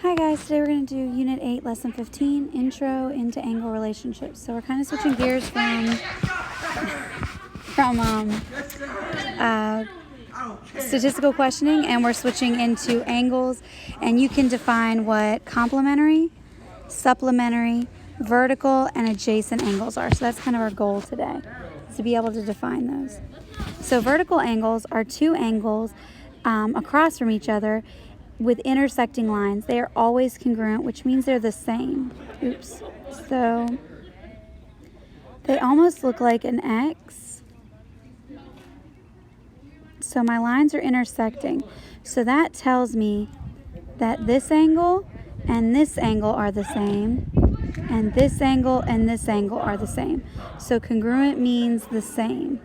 Hi guys, today we're going to do Unit 8, Lesson 15, Intro into Angle Relationships. So we're kind of switching gears from statistical questioning, and we're switching into angles, and you can define what complementary, supplementary, vertical, and adjacent angles are. So that's kind of our goal today, is to be able to define those. So vertical angles are two angles across from each other with intersecting lines. They are always congruent, which means they're the same. Oops. So they almost look like an X. So my lines are intersecting. So that tells me that this angle and this angle are the same, and this angle and this angle are the same. So congruent means the same.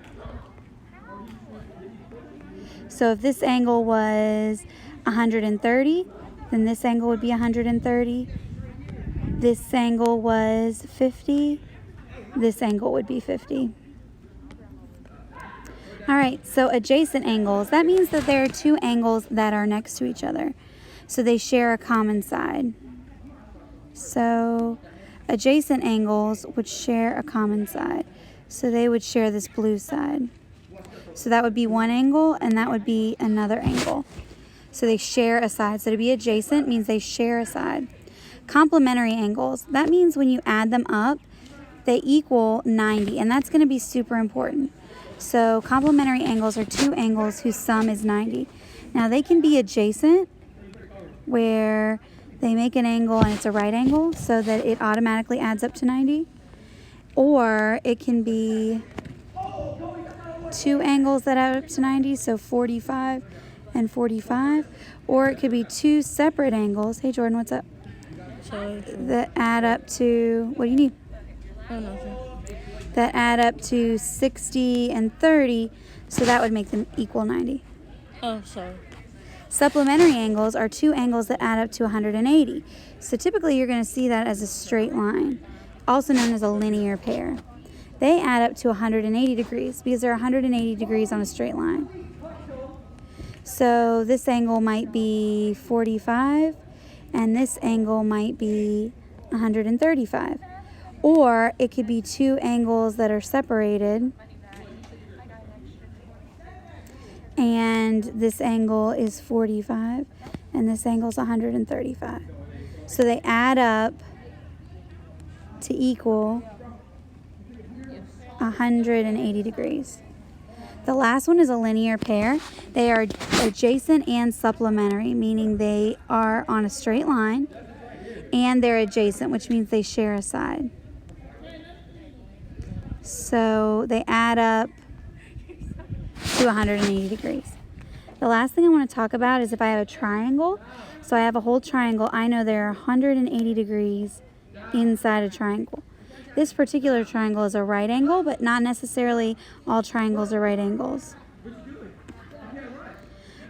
So if this angle was 130, then this angle would be 130. This angle was 50. This angle would be 50. All right, so adjacent angles, that means that there are two angles that are next to each other. So they share a common side. So adjacent angles would share a common side. So they would share this blue side. So that would be one angle, and that would be another angle. So they share a side. So to be adjacent means they share a side. Complementary angles, that means when you add them up, they equal 90, and that's going to be super important. So complementary angles are two angles whose sum is 90. Now they can be adjacent, where they make an angle and it's a right angle so that it automatically adds up to 90. Or it can be two angles that add up to 90, so 45 and 45. Or it could be two separate angles. Hey Jordan, what's up? Sorry. That add up to, what do you need? Oh, nothing. That add up to 60 and 30, so that would make them equal 90. Oh, sorry. Supplementary angles are two angles that add up to 180. So typically you're going to see that as a straight line, also known as a linear pair. They add up to 180 degrees because they're 180 degrees on a straight line. So this angle might be 45, and this angle might be 135. Or it could be two angles that are separated, and this angle is 45 and this angle is 135. So they add up to equal 180 degrees. The last one is a linear pair. They are adjacent and supplementary, meaning they are on a straight line, and they're adjacent, which means they share a side. So they add up to 180 degrees. The last thing I want to talk about is if I have a triangle. So I have a whole triangle. I know there are 180 degrees inside a triangle. This particular triangle is a right angle, but not necessarily all triangles are right angles.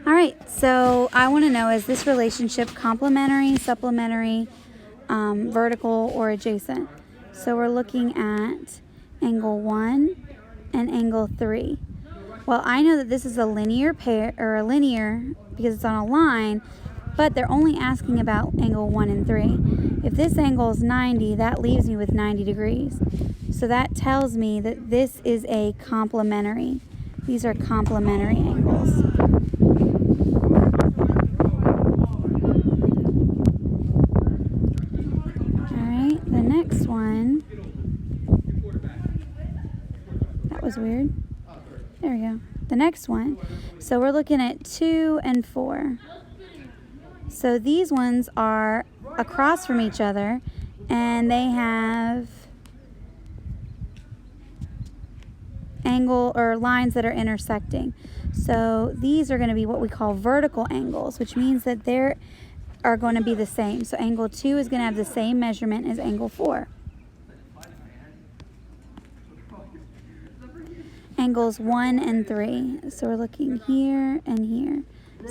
All right, so I want to know, is this relationship complementary, supplementary, vertical, or adjacent? So we're looking at angle 1 and angle 3. Well, I know that this is a linear pair, or a linear because it's on a line, but they're only asking about angle 1 and 3. If this angle is 90, that leaves me with 90 degrees. So that tells me that this is a complementary. These are complementary angles. All right, the next one. That was weird. There we go. The next one. So we're looking at 2 and 4. So these ones are across from each other, and they have angle or lines that are intersecting. So these are going to be what we call vertical angles, which means that they are going to be the same. So angle 2 is going to have the same measurement as angle 4. Angles 1 and 3. So we're looking here and here.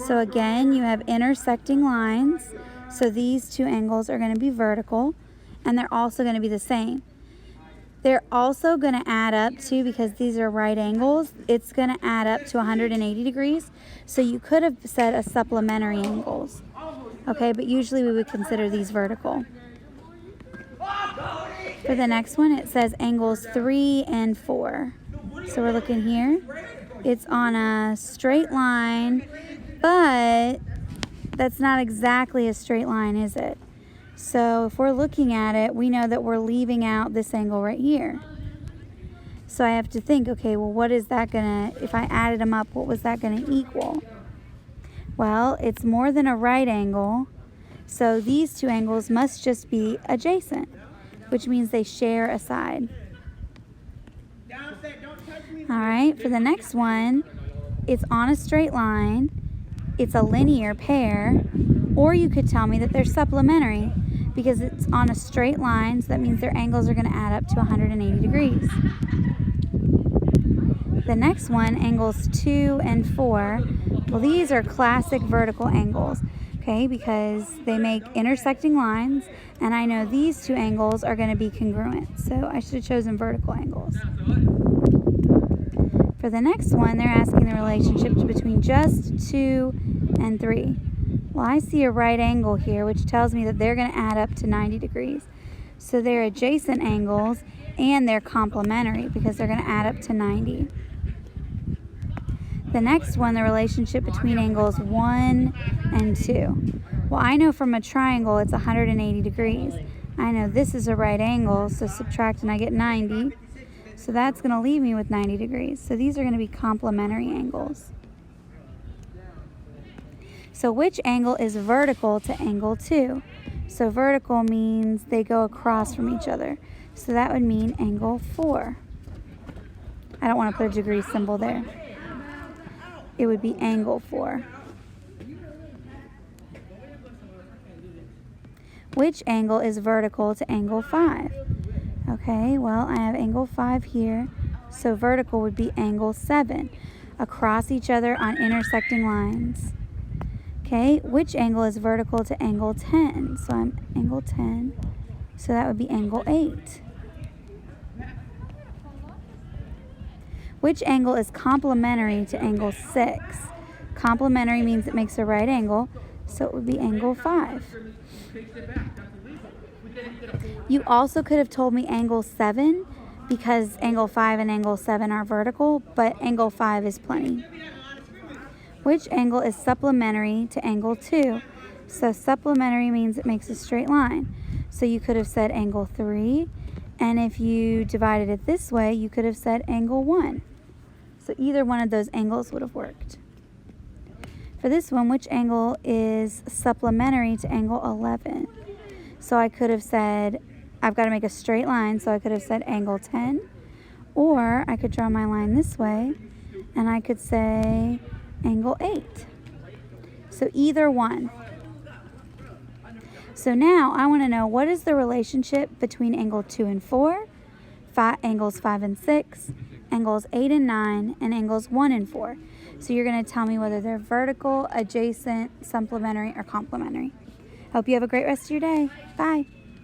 So again, you have intersecting lines. So these two angles are going to be vertical, and they're also going to be the same. They're also going to add up to, because these are right angles, it's going to add up to 180 degrees. So you could have said a supplementary angles. Okay, but usually we would consider these vertical. For the next one, it says angles 3 and 4. So we're looking here. It's on a straight line, but that's not exactly a straight line, is it? So if we're looking at it, we know that we're leaving out this angle right here. So I have to think, okay, well, what is that gonna, if I added them up, what was that gonna equal? Well, it's more than a right angle, so these two angles must just be adjacent, which means they share a side. All right, for the next one, it's on a straight line, it's a linear pair, or you could tell me that they're supplementary because it's on a straight line, so that means their angles are going to add up to 180 degrees. The next one, angles 2 and 4, well, these are classic vertical angles, okay, because they make intersecting lines, and I know these two angles are going to be congruent, so I should have chosen vertical angles. For the next one, they're asking the relationship between just 2 and 3. Well, I see a right angle here, which tells me that they're going to add up to 90 degrees. So they're adjacent angles, and they're complementary because they're going to add up to 90. The next one, the relationship between angles 1 and 2. Well, I know from a triangle it's 180 degrees. I know this is a right angle, so subtract and I get 90. So that's going to leave me with 90 degrees. So these are going to be complementary angles. So which angle is vertical to angle 2? So vertical means they go across from each other. So that would mean angle 4. I don't want to put a degree symbol there. It would be angle 4. Which angle is vertical to angle 5? Okay, well, I have angle 5 here. So vertical would be angle 7, across each other on intersecting lines. Okay, which angle is vertical to angle 10? So I'm angle 10. So that would be angle 8. Which angle is complementary to angle 6? Complementary means it makes a right angle, so it would be angle 5. You also could have told me angle 7 because angle 5 and angle 7 are vertical, but angle 5 is plenty. Which angle is supplementary to angle 2? So supplementary means it makes a straight line. So you could have said angle 3, and if you divided it this way, you could have said angle 1. So either one of those angles would have worked. For this one, which angle is supplementary to angle 11? So I could have said, I've got to make a straight line, so I could have said angle 10, or I could draw my line this way, and I could say angle 8. So either one. So now I want to know, what is the relationship between angle 2 and 4, angles 5 and 6, angles 8 and 9, and angles 1 and 4. So you're going to tell me whether they're vertical, adjacent, supplementary, or complementary. Hope you have a great rest of your day. Bye.